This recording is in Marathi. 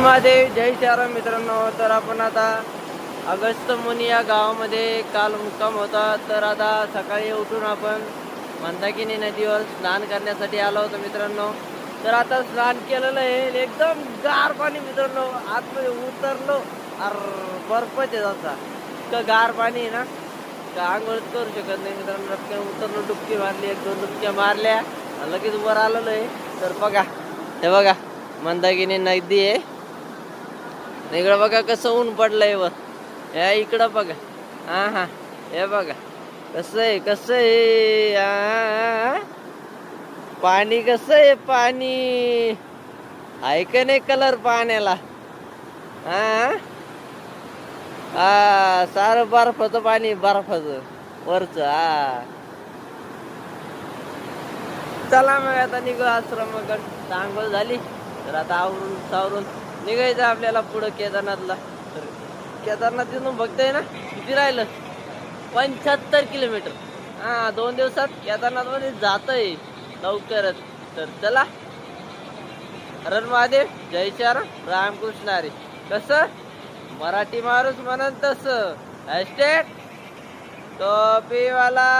महादेव, जय श्रीराम मित्रांनो. तर आपण आता अगस्त मुनी या गावामध्ये काल मुक्काम होता. तर आता सकाळी उठून आपण मंदाकिनी नदीवर स्नान करण्यासाठी आलो होतो मित्रांनो. तर आता स्नान केलेलं आहे, एकदम गार पाणी मित्रांनो. आतमध्ये उतरलो, अर बर्फच आहे जसा. इतकं गार पाणी आहे ना, का आंघोळच करू शकत नाही मित्रांनो. रस्त्यावर उतरलो, डुबकी मारली, 1-2 डुबक्या मारल्या, लगेच वर आलेलो आहे. तर बघा, हे बघा मंदाकिनी नदी आहे. इकडं बघा कसं ऊन पडलंय वर. या इकडं बघा, हा हा, हे बघा कसं आहे, कसं आहे. पाणी कसं आहे, पाणी आहे का नाही कलर पाण्याला. हा हा, सारं बर्फाचं पाणी, बर्फाचं वरच. हा, चला मग आता निघू आश्रमाकडे. आंघोळ झाली तर आता आवरून सावरून निघायचं आपल्याला पुढं केदारनाथला. तर केदारनाथ तिथून बघताय ना किती राहिलं, 75 किलोमीटर. हा, 2 दिवसात केदारनाथ मध्ये जातय लवकरच. तर चला, हरण महादेव, जय श्रीराम, रामकृष्ण हरी. कसं मराठी माणूस म्हणत तसं, टोपीवाला.